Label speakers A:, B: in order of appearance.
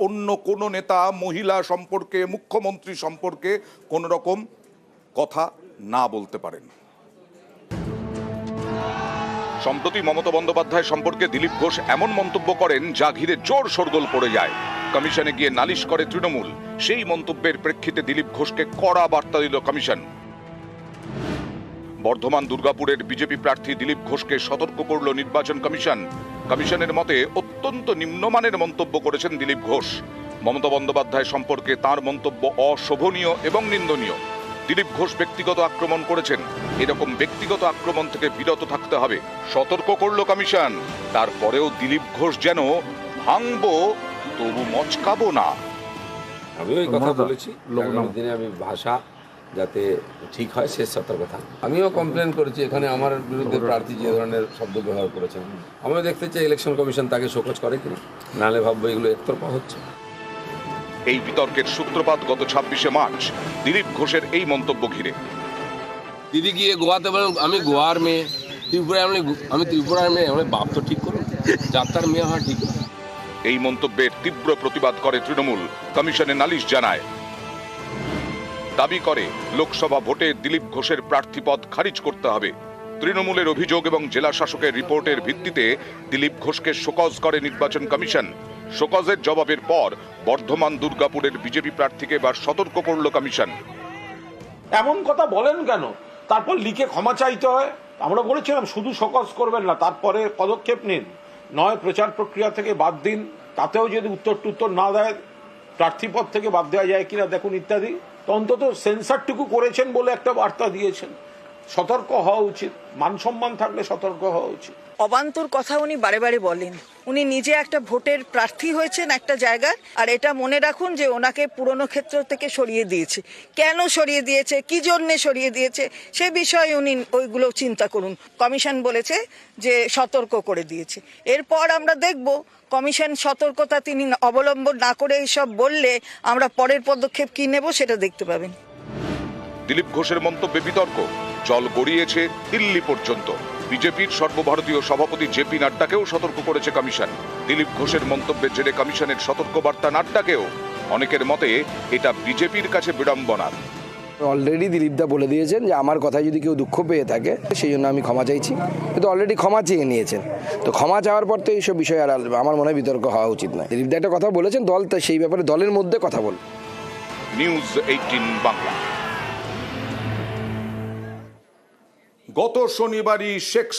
A: অন্য কোনো নেতা মহিলা সম্পর্কে, মুখ্যমন্ত্রী সম্পর্কে কোনো রকম কথা না বলতে পারেন। সম্প্রতি মমতা বন্দ্যোপাধ্যায় সম্পর্কে দিলীপ ঘোষ এমন মন্তব্য করেন যা ঘিরে জোর শোরগোল পড়ে যায়। কমিশনে গিয়ে নালিশ করে তৃণমূল। সেই মন্তব্যের প্রেক্ষিতে দিলীপ ঘোষকে কড়া বার্তা দিল কমিশন। বর্ধমান দুর্গাপুরের বিজেপি প্রার্থী দিলীপ ঘোষকে সতর্ক করল নির্বাচন কমিশন। কমিশনের মতে অত্যন্ত নিম্নমানের মন্তব্য করেছেন দিলীপ ঘোষ। মমতা বন্দ্যোপাধ্যায় সম্পর্কে তার মন্তব্য অশোভনীয় এবং নিন্দনীয়। দিলীপ ঘোষ ব্যক্তিগত আক্রমণ করেছেন, এরকম ব্যক্তিগত আক্রমণ থেকে বিরত থাকতে হবে সতর্ক করল কমিশন। তারপরেও দিলীপ ঘোষ যেন ভাঙবো তবু মচকাবো না।
B: আমিও এই কথা বলেছি, আগামী দিনে আমি ভাষা যাতে ঠিক হয় সে সতর্কতা। আমিও কমপ্লেন করেছি এখানে আমার বিরুদ্ধে প্রার্থী যে ধরনের শব্দ ব্যবহার করেছেন। আমিও দেখতে চাই ইলেকশন কমিশন তাকে শোকজ করে কিনা, নাহলে ভাববো এগুলো একতরফা হচ্ছে।
A: এই বিতর্কের সূত্রপাত গত 26শে মার্চ দিলীপ ঘোষের এই মন্তব্য ঘিরে।
C: দিদি গিয়ে গোয়াতে বলেন আমি গোয়ার মেয়ে, ত্রিপুরায় আমি ত্রিপুরার মেয়ে, আমার বাপ তো ঠিক করুন, যাত্রার মেয়ে হওয়া ঠিক।
A: এই মন্তব্যের তীব্র প্রতিবাদ করে তৃণমূল, কমিশনে নালিশ জানায়। দাবি করে লোকসভা ভোটে দিলীপ ঘোষের প্রার্থীপদ খারিজ করতে হবে। তৃণমূলের অভিযোগ এবং জেলা শাসকের রিপোর্টের ভিত্তিতে দিলীপ ঘোষকে শোকজ করে নির্বাচন কমিশন। শোকজের জবাবের পর বর্ধমান দুর্গাপুরের বিজেপি প্রার্থীকে এবার সতর্ক করল কমিশন।
D: এমন কথা বলেন কেন? তারপর লিখে ক্ষমা চাইতে হয়। আমরা বলেছিলাম শুধু শোকজ করবেন না, তারপরে পদক্ষেপ নিন, নয় প্রচার প্রক্রিয়া থেকে বাদ দিন, তাতেও যদি উত্তর না দেয় প্রার্থীপদ থেকে বাদ দেওয়া যায় কিনা দেখুন ইত্যাদি। তো অন্তত সেন্সারটুকু করেছেন বলে একটা বার্তা দিয়েছেন। সতর্ক হওয়া উচিত, মান সম্মান থাকলে সতর্ক হওয়া উচিত।
E: অবান্তর কথা উনি বারে বারে বলেন। উনি নিজে একটা ভোটের প্রার্থী হয়েছেন একটা জায়গায়, আর এটা মনে রাখুন যে ওনাকে পুরনো ক্ষেত্র থেকে সরিয়ে দিয়েছে। কেন সরিয়ে দিয়েছে, কি জন্যে সরিয়ে দিয়েছে, সে বিষয়ে উনি ওইগুলো চিন্তা করুন। কমিশন বলেছে যে সতর্ক করে দিয়েছে। এরপর আমরা দেখব কমিশন সতর্কতা তিনি অবলম্বন না করে এইসব বললে আমরা পরের পদক্ষেপ কি নেব সেটা দেখতে পাবেন।
A: দিলীপ ঘোষের মন্তব্যে বিতর্ক জল গড়িয়েছে দিল্লি পর্যন্ত। বিজেপির সর্বভারতীয় সভাপতি জেপি নাড্ডাকেও সতর্ক করেছে কমিশন। দিলীপ ঘোষের মন্তব্যের জেরে কমিশনের সতর্কবার্তা নাড্ডাকেও। অনেকের মতে এটা বিজেপির কাছে বিড়ম্বনার।
F: অলরেডি দিলীপদা বলে দিয়েছেন যে আমার কথায় যদি কেউ দুঃখ পেয়ে থাকে সেই জন্য আমি ক্ষমা চাইছি, কিন্তু অলরেডি ক্ষমা চেয়ে নিয়েছেন। তো ক্ষমা চাওয়ার পর তো এইসব বিষয়ে আর আমার মনে হয় বিতর্ক হওয়া উচিত নয়। দিলীপদা একটা কথা বলেছেন, দল তা সেই ব্যাপারে দলের মধ্যে কথা বল।
A: নিউজ 18 বাংলা। গত শনিবারই শেখ